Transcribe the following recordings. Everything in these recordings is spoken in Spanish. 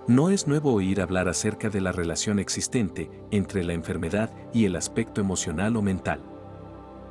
No es nuevo oír hablar acerca de la relación existente entre la enfermedad y el aspecto emocional o mental.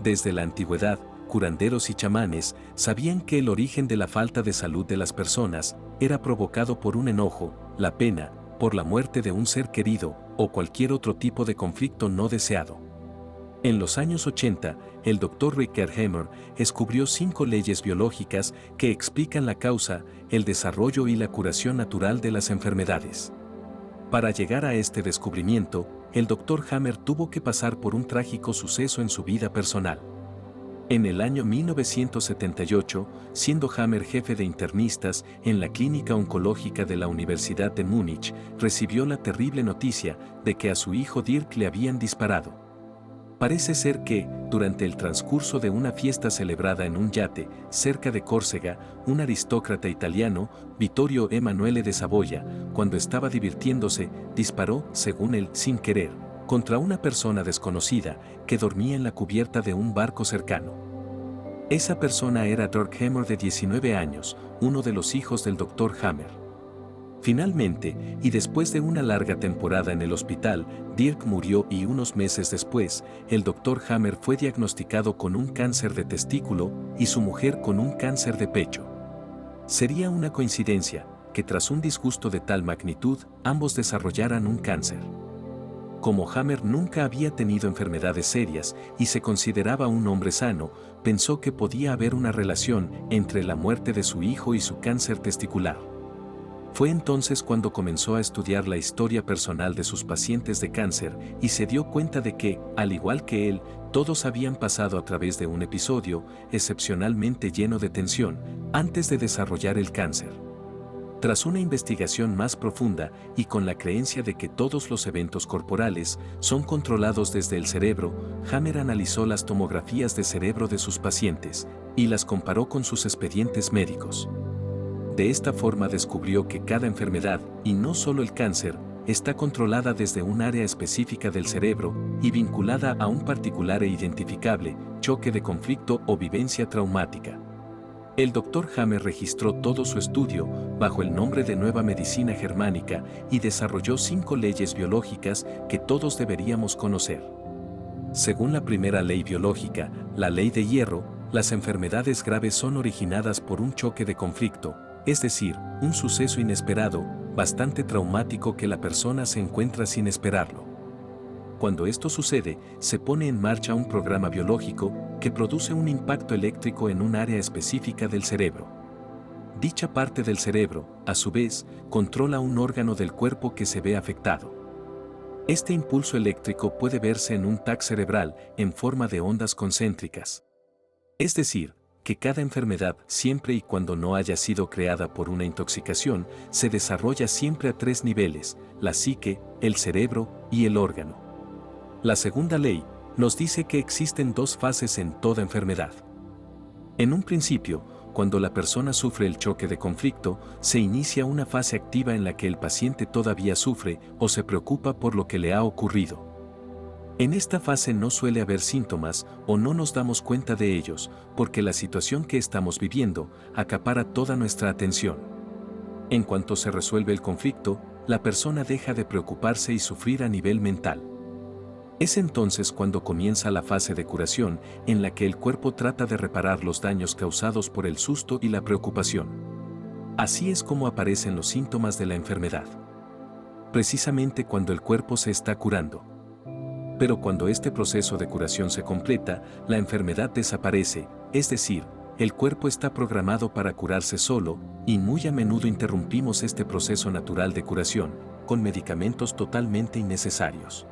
Desde la antigüedad, curanderos y chamanes sabían que el origen de la falta de salud de las personas era provocado por un enojo, la pena, por la muerte de un ser querido o cualquier otro tipo de conflicto no deseado. En los años 80, el Dr. Richard Hammer descubrió 5 leyes biológicas que explican la causa, el desarrollo y la curación natural de las enfermedades. Para llegar a este descubrimiento, el Dr. Hammer tuvo que pasar por un trágico suceso en su vida personal. En el año 1978, siendo Hammer jefe de internistas en la clínica oncológica de la Universidad de Múnich, recibió la terrible noticia de que a su hijo Dirk le habían disparado. Parece ser que, durante el transcurso de una fiesta celebrada en un yate, cerca de Córcega, un aristócrata italiano, Vittorio Emanuele de Saboya, cuando estaba divirtiéndose, disparó, según él, sin querer, contra una persona desconocida que dormía en la cubierta de un barco cercano. Esa persona era Dirk Hammer de 19 años, uno de los hijos del Dr. Hammer. Finalmente, y después de una larga temporada en el hospital, Dirk murió y unos meses después, el Dr. Hammer fue diagnosticado con un cáncer de testículo y su mujer con un cáncer de pecho. Sería una coincidencia que tras un disgusto de tal magnitud, ambos desarrollaran un cáncer. Como Hammer nunca había tenido enfermedades serias y se consideraba un hombre sano, pensó que podía haber una relación entre la muerte de su hijo y su cáncer testicular. Fue entonces cuando comenzó a estudiar la historia personal de sus pacientes de cáncer y se dio cuenta de que, al igual que él, todos habían pasado a través de un episodio excepcionalmente lleno de tensión antes de desarrollar el cáncer. Tras una investigación más profunda y con la creencia de que todos los eventos corporales son controlados desde el cerebro, Hammer analizó las tomografías de cerebro de sus pacientes y las comparó con sus expedientes médicos. De esta forma descubrió que cada enfermedad, y no solo el cáncer, está controlada desde un área específica del cerebro y vinculada a un particular e identificable choque de conflicto o vivencia traumática. El Dr. Hammer registró todo su estudio bajo el nombre de Nueva Medicina Germánica y desarrolló 5 leyes biológicas que todos deberíamos conocer. Según la primera ley biológica, la ley de hierro, las enfermedades graves son originadas por un choque de conflicto, es decir, un suceso inesperado, bastante traumático que la persona se encuentra sin esperarlo. Cuando esto sucede, se pone en marcha un programa biológico que produce un impacto eléctrico en un área específica del cerebro. Dicha parte del cerebro, a su vez, controla un órgano del cuerpo que se ve afectado. Este impulso eléctrico puede verse en un TAC cerebral en forma de ondas concéntricas. Es decir, que cada enfermedad, siempre y cuando no haya sido creada por una intoxicación, se desarrolla siempre a 3 niveles, la psique, el cerebro y el órgano. La segunda ley nos dice que existen 2 fases en toda enfermedad. En un principio, cuando la persona sufre el choque de conflicto, se inicia una fase activa en la que el paciente todavía sufre o se preocupa por lo que le ha ocurrido. En esta fase no suele haber síntomas o no nos damos cuenta de ellos, porque la situación que estamos viviendo acapara toda nuestra atención. En cuanto se resuelve el conflicto, la persona deja de preocuparse y sufrir a nivel mental. Es entonces cuando comienza la fase de curación, en la que el cuerpo trata de reparar los daños causados por el susto y la preocupación. Así es como aparecen los síntomas de la enfermedad. Precisamente cuando el cuerpo se está curando. Pero cuando este proceso de curación se completa, la enfermedad desaparece, es decir, el cuerpo está programado para curarse solo, y muy a menudo interrumpimos este proceso natural de curación, con medicamentos totalmente innecesarios.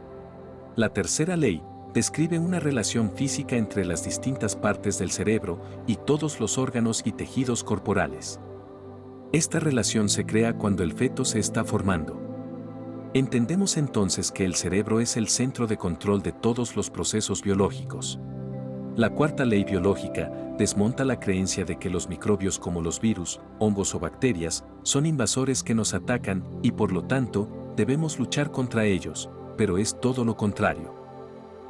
La tercera ley describe una relación física entre las distintas partes del cerebro y todos los órganos y tejidos corporales. Esta relación se crea cuando el feto se está formando. Entendemos entonces que el cerebro es el centro de control de todos los procesos biológicos. La cuarta ley biológica desmonta la creencia de que los microbios como los virus, hongos o bacterias son invasores que nos atacan y por lo tanto debemos luchar contra ellos, pero es todo lo contrario.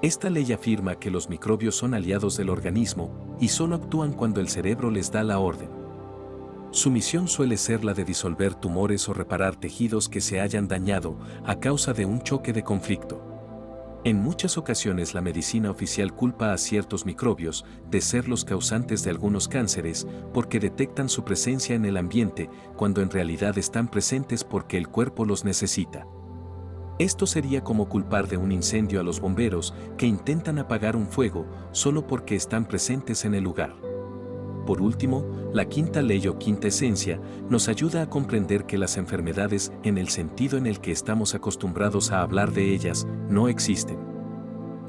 Esta ley afirma que los microbios son aliados del organismo y solo actúan cuando el cerebro les da la orden. Su misión suele ser la de disolver tumores o reparar tejidos que se hayan dañado a causa de un choque de conflicto. En muchas ocasiones la medicina oficial culpa a ciertos microbios de ser los causantes de algunos cánceres porque detectan su presencia en el ambiente cuando en realidad están presentes porque el cuerpo los necesita. Esto sería como culpar de un incendio a los bomberos que intentan apagar un fuego solo porque están presentes en el lugar. Por último, la quinta ley o quinta esencia nos ayuda a comprender que las enfermedades, en el sentido en el que estamos acostumbrados a hablar de ellas, no existen.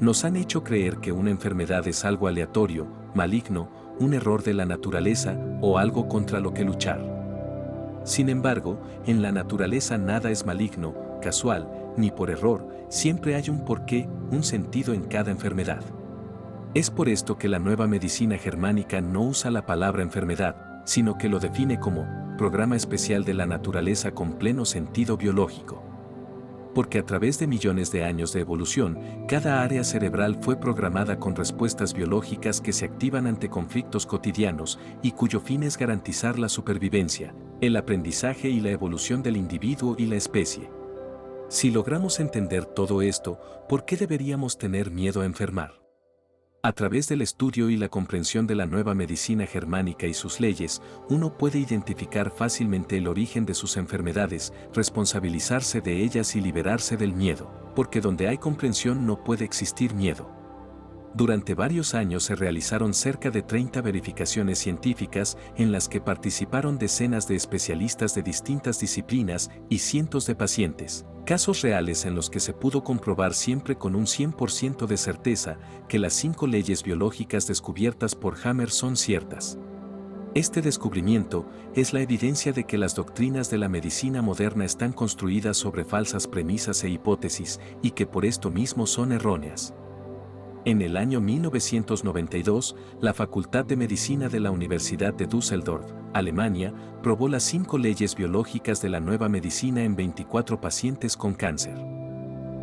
Nos han hecho creer que una enfermedad es algo aleatorio, maligno, un error de la naturaleza o algo contra lo que luchar. Sin embargo, en la naturaleza nada es maligno, casual, ni por error, siempre hay un porqué, un sentido en cada enfermedad. Es por esto que la nueva medicina germánica no usa la palabra enfermedad, sino que lo define como programa especial de la naturaleza con pleno sentido biológico. Porque a través de millones de años de evolución, cada área cerebral fue programada con respuestas biológicas que se activan ante conflictos cotidianos y cuyo fin es garantizar la supervivencia, el aprendizaje y la evolución del individuo y la especie. Si logramos entender todo esto, ¿por qué deberíamos tener miedo a enfermar? A través del estudio y la comprensión de la nueva medicina germánica y sus leyes, uno puede identificar fácilmente el origen de sus enfermedades, responsabilizarse de ellas y liberarse del miedo, porque donde hay comprensión no puede existir miedo. Durante varios años se realizaron cerca de 30 verificaciones científicas en las que participaron decenas de especialistas de distintas disciplinas y cientos de pacientes. Casos reales en los que se pudo comprobar siempre con un 100% de certeza que las 5 leyes biológicas descubiertas por Hammer son ciertas. Este descubrimiento es la evidencia de que las doctrinas de la medicina moderna están construidas sobre falsas premisas e hipótesis y que por esto mismo son erróneas. En el año 1992, la Facultad de Medicina de la Universidad de Düsseldorf, Alemania, probó las 5 leyes biológicas de la nueva medicina en 24 pacientes con cáncer.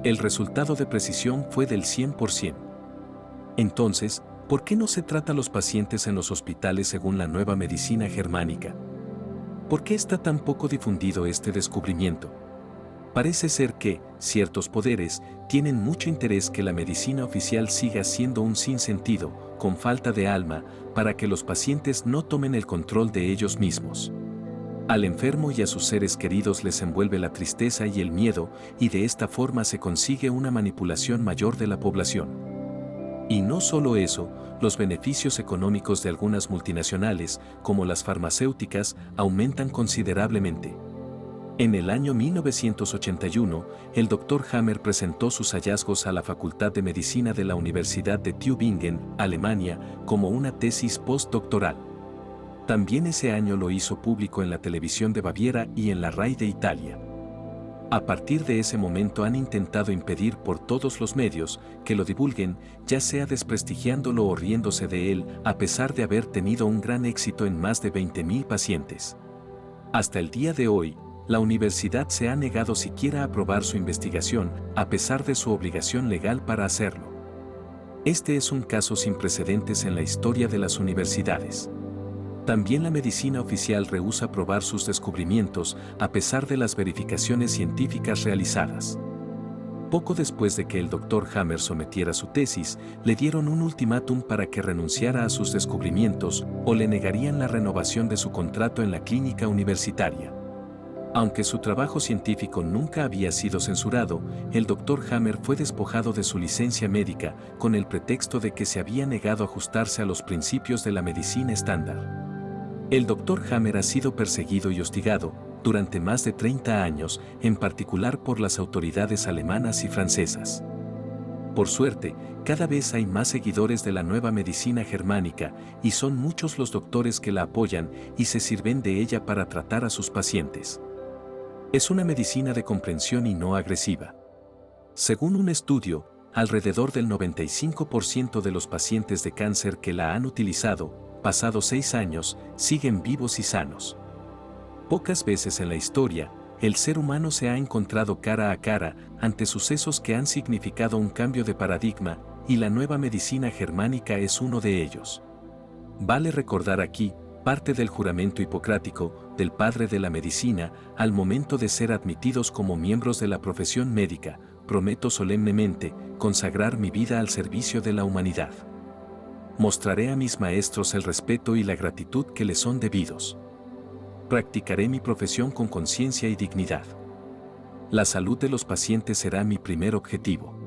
El resultado de precisión fue del 100%. Entonces, ¿por qué no se trata a los pacientes en los hospitales según la nueva medicina germánica? ¿Por qué está tan poco difundido este descubrimiento? Parece ser que, ciertos poderes, tienen mucho interés que la medicina oficial siga siendo un sinsentido, con falta de alma, para que los pacientes no tomen el control de ellos mismos. Al enfermo y a sus seres queridos les envuelve la tristeza y el miedo, y de esta forma se consigue una manipulación mayor de la población. Y no solo eso, los beneficios económicos de algunas multinacionales, como las farmacéuticas, aumentan considerablemente. En el año 1981, el Dr. Hammer presentó sus hallazgos a la Facultad de Medicina de la Universidad de Tübingen, Alemania, como una tesis postdoctoral. También ese año lo hizo público en la televisión de Baviera y en la RAI de Italia. A partir de ese momento han intentado impedir por todos los medios que lo divulguen, ya sea desprestigiándolo o riéndose de él, a pesar de haber tenido un gran éxito en más de 20.000 pacientes. Hasta el día de hoy, la universidad se ha negado siquiera a aprobar su investigación, a pesar de su obligación legal para hacerlo. Este es un caso sin precedentes en la historia de las universidades. También la medicina oficial rehúsa aprobar sus descubrimientos, a pesar de las verificaciones científicas realizadas. Poco después de que el Dr. Hammer sometiera su tesis, le dieron un ultimátum para que renunciara a sus descubrimientos o le negarían la renovación de su contrato en la clínica universitaria. Aunque su trabajo científico nunca había sido censurado, el Dr. Hammer fue despojado de su licencia médica con el pretexto de que se había negado a ajustarse a los principios de la medicina estándar. El Dr. Hammer ha sido perseguido y hostigado durante más de 30 años, en particular por las autoridades alemanas y francesas. Por suerte, cada vez hay más seguidores de la nueva medicina germánica y son muchos los doctores que la apoyan y se sirven de ella para tratar a sus pacientes. Es una medicina de comprensión y no agresiva. Según un estudio, alrededor del 95% de los pacientes de cáncer que la han utilizado, pasados 6 años, siguen vivos y sanos. Pocas veces en la historia, el ser humano se ha encontrado cara a cara ante sucesos que han significado un cambio de paradigma, y la nueva medicina germánica es uno de ellos. Vale recordar aquí parte del juramento hipocrático del padre de la medicina al momento de ser admitidos como miembros de la profesión médica. Prometo solemnemente consagrar mi vida al servicio de la humanidad. Mostraré a mis maestros el respeto y la gratitud que les son debidos. Practicaré mi profesión con conciencia y dignidad. La salud de los pacientes será mi primer objetivo.